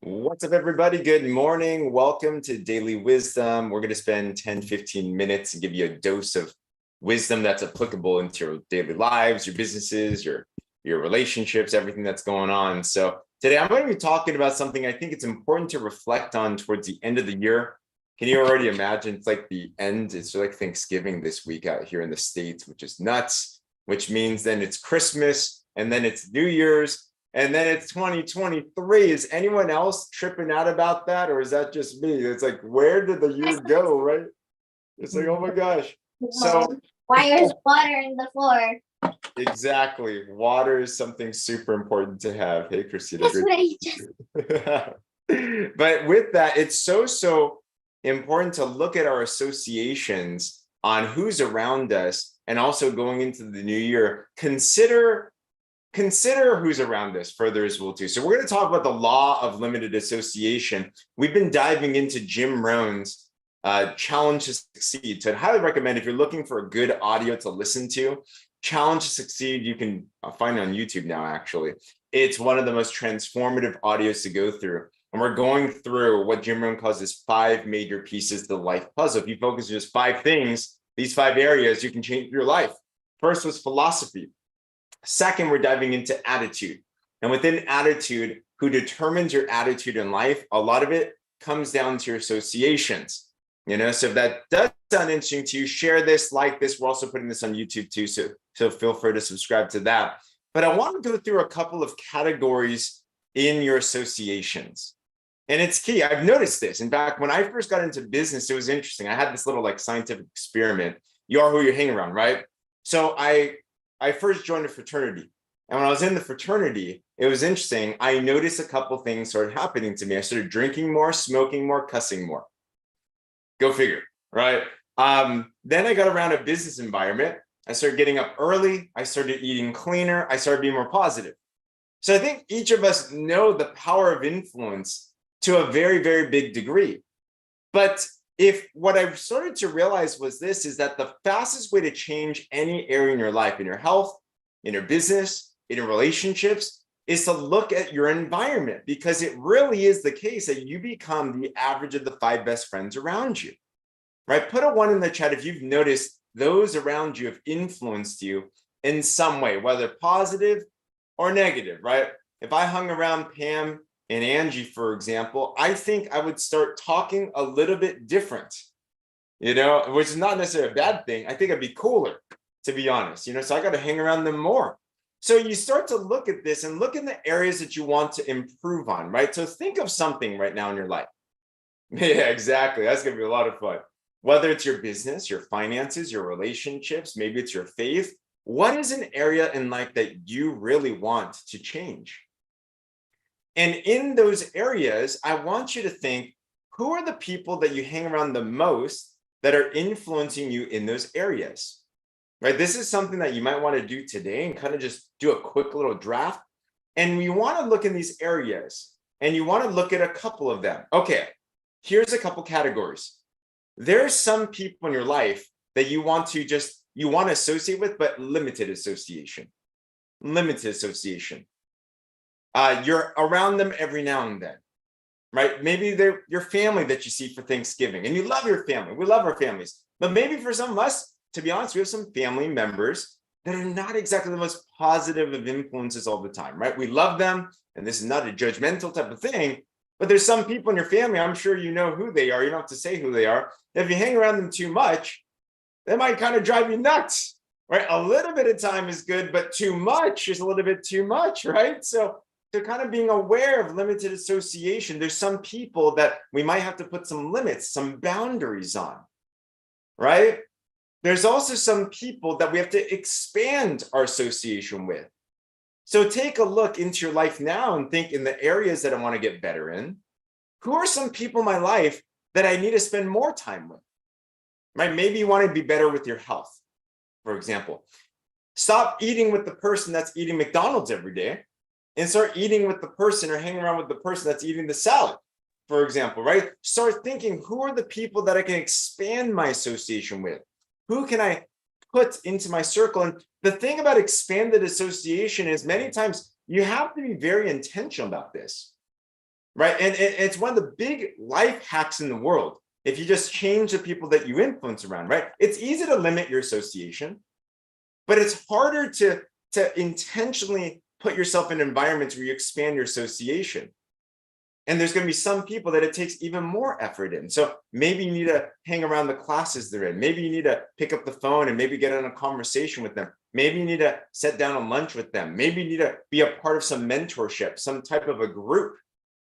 What's up, everybody? Good morning. Welcome to Daily Wisdom. We're going to spend 10, 15 minutes and give you a dose of wisdom that's applicable into your daily lives, your businesses, your relationships, everything that's going on. So today I'm going to be talking about something I think it's important to reflect on towards the end of the year. Can you already imagine? It's like the end. It's like Thanksgiving this week out here in the States, which is nuts, which means then it's Christmas and then it's New Year's. And then it's 2023. Is anyone else tripping out about that? Or is that just me? It's like, where did the year go, right? It's like, oh my gosh. So why there's water in the floor? Exactly. Water is something super important to have. Hey, Christina. That's what I just... But with that, it's so important to look at our associations on who's around us, and also going into the new year, consider who's around us further as well too. So we're going to talk about the law of limited association. We've been diving into Jim Rohn's Challenge to Succeed. So I'd highly recommend, if you're looking for a good audio to listen to, Challenge to Succeed, you can find it on YouTube now, actually. It's one of the most transformative audios to go through. And we're going through what Jim Rohn calls his 5 major pieces to the life puzzle. If you focus on just 5 things, these 5 areas, you can change your life. First was philosophy. Second, we're diving into attitude. And within attitude, who determines your attitude in life, a lot of it comes down to your associations. So if that does sound interesting to you, share this, like this. We're also putting this on YouTube too, so feel free to subscribe to that. But I want to go through a couple of categories in your associations. And it's key. I've noticed this. In fact, when I first got into business, it was interesting. I had this little scientific experiment. You are who you hang around, right? So I first joined a fraternity. And when I was in the fraternity, it was interesting. I noticed a couple things started happening to me. I started drinking more, smoking more, cussing more. Go figure, right? Then I got around a business environment. I started getting up early. I started eating cleaner. I started being more positive. So I think each of us know the power of influence to a very, very big degree. But if what I've started to realize was this, is that the fastest way to change any area in your life, in your health, in your business, in your relationships, is to look at your environment, because it really is the case that you become the average of the 5 best friends around you, right? Put a 1 in the chat if you've noticed those around you have influenced you in some way, whether positive or negative, right? If I hung around Pam and Angie, for example, I think I would start talking a little bit different, which is not necessarily a bad thing. I think I'd be cooler, to be honest, so I got to hang around them more. So you start to look at this and look in the areas that you want to improve on, right? So think of something right now in your life. Yeah, exactly. That's going to be a lot of fun. Whether it's your business, your finances, your relationships, maybe it's your faith. What is an area in life that you really want to change? And in those areas, I want you to think, who are the people that you hang around the most that are influencing you in those areas, right? This is something that you might want to do today and kind of just do a quick little draft. And you want to look in these areas and you want to look at a couple of them. Okay, here's a couple categories. There's some people in your life that you want to associate with, but limited association. You're around them every now and then, right? Maybe they're your family that you see for Thanksgiving, and you love your family. We love our families. But maybe for some of us, to be honest, we have some family members that are not exactly the most positive of influences all the time, right? We love them, and this is not a judgmental type of thing, but there's some people in your family, I'm sure you know who they are. You don't have to say who they are. If you hang around them too much, they might kind of drive you nuts, right? A little bit of time is good, but too much is a little bit too much, right? So kind of being aware of limited association. There's some people that we might have to put some limits, some boundaries on, right? There's also some people that we have to expand our association with. So take a look into your life now and think, in the areas that I want to get better in, who are some people in my life that I need to spend more time with, right? Maybe you want to be better with your health, for example. Stop eating with the person that's eating McDonald's every day, and start eating with the person or hanging around with the person that's eating the salad, for example, right? Start thinking, who are the people that I can expand my association with? Who can I put into my circle? And the thing about expanded association is many times you have to be very intentional about this, right? And it's one of the big life hacks in the world. If you just change the people that you influence around, right? It's easy to limit your association, but it's harder to intentionally put yourself in environments where you expand your association. And there's going to be some people that it takes even more effort in. So maybe you need to hang around the classes they're in. Maybe you need to pick up the phone and maybe get on a conversation with them. Maybe you need to sit down on lunch with them. Maybe you need to be a part of some mentorship, some type of a group,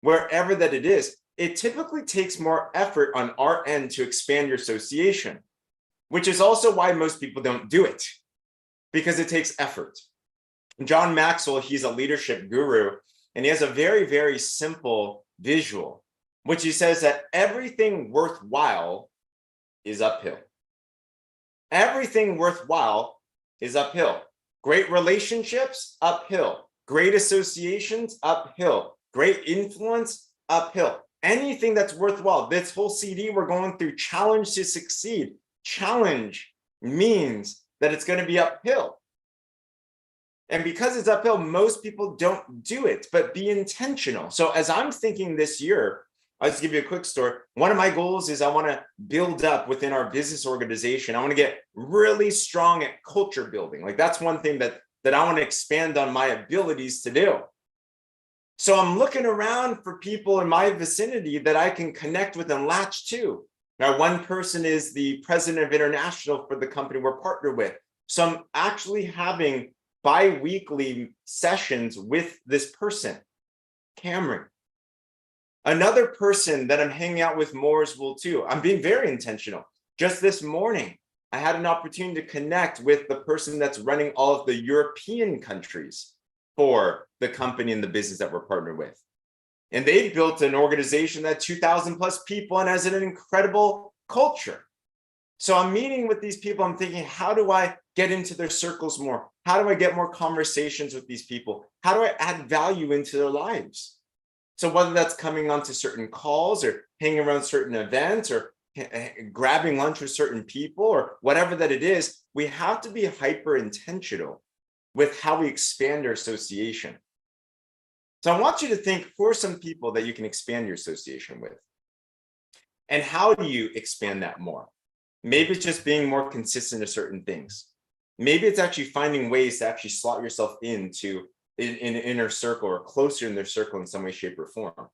wherever that it is. It typically takes more effort on our end to expand your association, which is also why most people don't do it, because it takes effort. John Maxwell, he's a leadership guru, and he has a very, very simple visual, which he says that everything worthwhile is uphill. Everything worthwhile is uphill. Great relationships, uphill. Great associations, uphill. Great influence, uphill. Anything that's worthwhile. This whole CD we're going through, challenge to succeed. Challenge means that it's going to be uphill. And because it's uphill, most people don't do it, but be intentional. So as I'm thinking this year, I'll just give you a quick story. One of my goals is I want to build up within our business organization. I want to get really strong at culture building. Like that's one thing that I want to expand on my abilities to do. So I'm looking around for people in my vicinity that I can connect with and latch to. Now, one person is the president of international for the company we're partnered with. So I'm actually having bi-weekly sessions with this person, Cameron. Another person that I'm hanging out with more as well too. I'm being very intentional. Just this morning, I had an opportunity to connect with the person that's running all of the European countries for the company and the business that we're partnered with. And they built an organization that 2,000 plus people and has an incredible culture. So I'm meeting with these people. I'm thinking, how do I get into their circles more? How do I get more conversations with these people? How do I add value into their lives? So whether that's coming onto certain calls or hanging around certain events or grabbing lunch with certain people or whatever that it is, we have to be hyper intentional with how we expand our association. So I want you to think, who are some people that you can expand your association with? And how do you expand that more? Maybe it's just being more consistent to certain things. Maybe it's actually finding ways to actually slot yourself into an inner circle or closer in their circle in some way, shape, or form.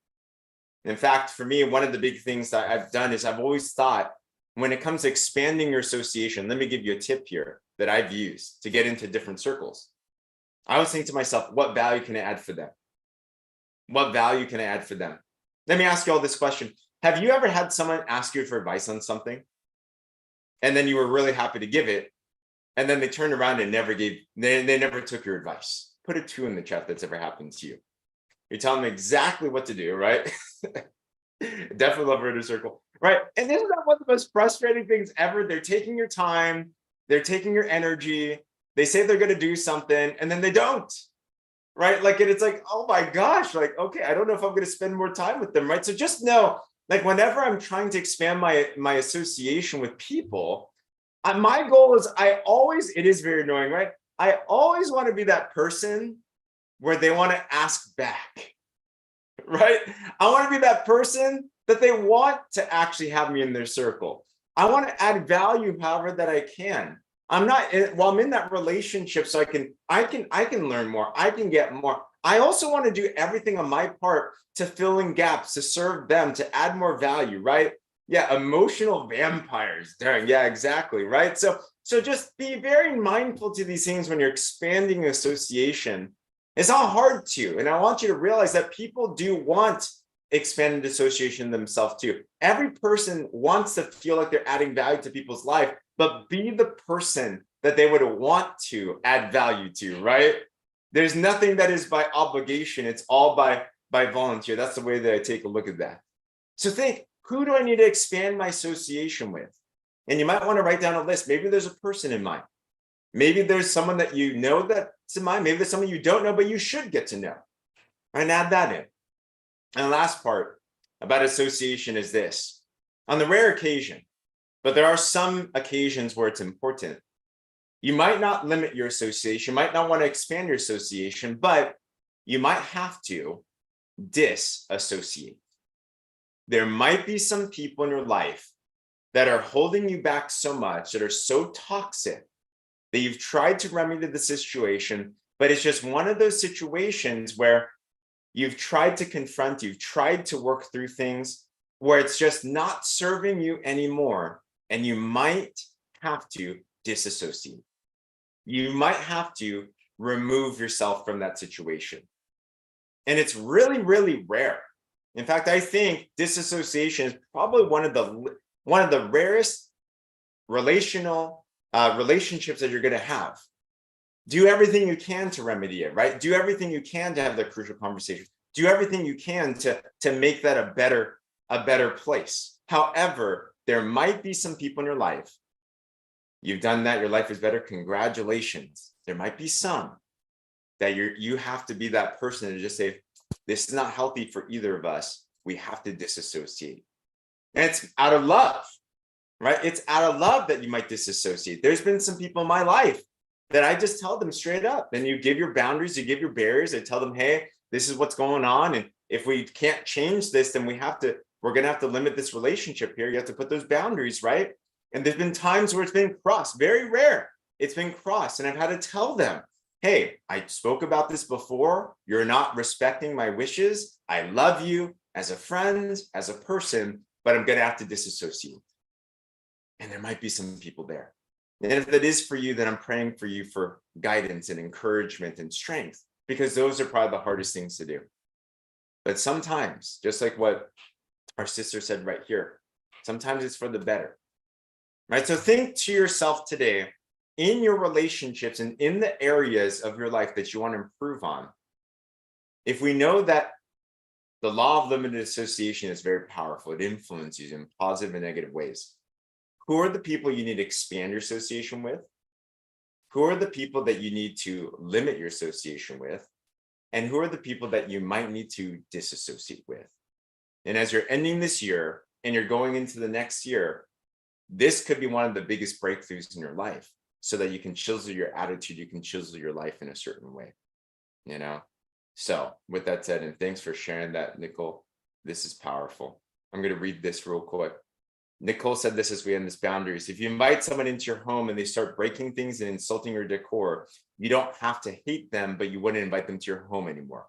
In fact, for me, one of the big things that I've done is I've always thought when it comes to expanding your association, let me give you a tip here that I've used to get into different circles. I was thinking to myself, what value can I add for them? What value can I add for them? Let me ask you all this question. Have you ever had someone ask you for advice on something? And then you were really happy to give it. And then they turned around and they never took your advice. Put a 2 in the chat that's ever happened to you. You're telling them exactly what to do, right? Definitely love Inner Circle, right? And isn't that one of the most frustrating things ever? They're taking your time, they're taking your energy, they say they're going to do something, and then they don't, right? Like, and it's like, oh my gosh, like, okay, I don't know if I'm going to spend more time with them, right? So just know, like, whenever I'm trying to expand my association with people, my goal is it is very annoying, right? I always want to be that person where they want to ask back, right? I want to be that person that they want to actually have me in their circle. I want to add value however that I can. I'm not, while I'm in that relationship, so I can learn more, I can get more. I also want to do everything on my part to fill in gaps, to serve them, to add more value, right? Yeah, emotional vampires. Dang, yeah, exactly, right? So just be very mindful to these things when you're expanding association. It's not hard to, and I want you to realize that people do want expanded association themselves too. Every person wants to feel like they're adding value to people's life, but be the person that they would want to add value to, right? There's nothing that is by obligation. It's all by volunteer. That's the way that I take a look at that. So think, who do I need to expand my association with? And you might want to write down a list. Maybe there's a person in mind. Maybe there's someone that you know that's in mind. Maybe there's someone you don't know, but you should get to know. And add that in. And the last part about association is this. On the rare occasion, but there are some occasions where it's important, you might not limit your association, might not want to expand your association, but you might have to disassociate. There might be some people in your life that are holding you back so much, that are so toxic, that you've tried to remedy the situation, but it's just one of those situations where you've tried to confront, you've tried to work through things where it's just not serving you anymore, and you might have to disassociate. You might have to remove yourself from that situation. And it's really, really rare. In fact, I think disassociation is probably one of the rarest relationships that you're going to have. Do everything you can to remedy it, right? Do everything you can to have the crucial conversation. Do everything you can to make that a better place. However, there might be some people in your life. You've done that, your life is better. Congratulations. There might be some that you have to be that person to just say, this is not healthy for either of us. We have to disassociate. And it's out of love, right? It's out of love that you might disassociate. There's been some people in my life that I just tell them straight up. And you give your boundaries, you give your barriers. I tell them, hey, this is what's going on. And if we can't change this, then we're going to have to limit this relationship here. You have to put those boundaries, right? And there's been times where it's been crossed, very rare. It's been crossed. And I've had to tell them, hey, I spoke about this before. You're not respecting my wishes. I love you as a friend, as a person, but I'm going to have to disassociate. And there might be some people there. And if that is for you, then I'm praying for you for guidance and encouragement and strength, because those are probably the hardest things to do. But sometimes, just like what our sister said right here, sometimes it's for the better, right? So think to yourself today, in your relationships and in the areas of your life that you want to improve on. If we know that the law of limited association is very powerful, it influences you in positive and negative ways. Who are the people you need to expand your association with? Who are the people that you need to limit your association with? And who are the people that you might need to disassociate with? And as you're ending this year and you're going into the next year, this could be one of the biggest breakthroughs in your life, so that you can chisel your attitude, you can chisel your life in a certain way, you know? So with that said, and thanks for sharing that, Nicole, this is powerful. I'm going to read this real quick. Nicole said this as we end this boundaries. If you invite someone into your home and they start breaking things and insulting your decor, you don't have to hate them, but you wouldn't invite them to your home anymore.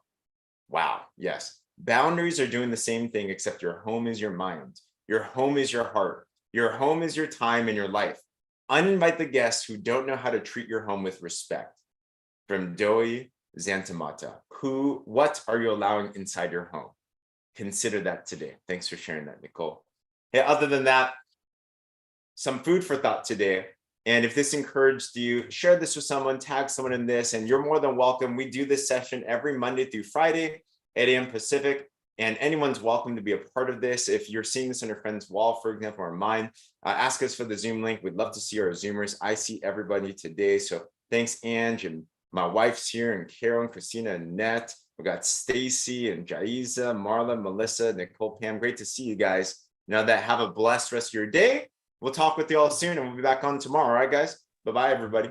Wow. Yes. Boundaries are doing the same thing, except your home is your mind. Your home is your heart. Your home is your time and your life. Uninvite the guests who don't know how to treat your home with respect. From Doi Zantamata. What are you allowing inside your home? Consider that today. Thanks for sharing that, Nicole. Hey, other than that, some food for thought today. And if this encouraged you, share this with someone, tag someone in this, and you're more than welcome. We do this session every Monday through Friday, 8 a.m. Pacific. And anyone's welcome to be a part of this. If you're seeing this on your friend's wall, for example, or mine, ask us for the Zoom link. We'd love to see our Zoomers. I see everybody today. So thanks, Ange, and my wife's here, and Carol, and Christina, and Annette. We got Stacy, and Jaiza, Marla, Melissa, Nicole, Pam. Great to see you guys. Now that, have a blessed rest of your day. We'll talk with you all soon, and we'll be back on tomorrow. All right, guys? Bye-bye, everybody.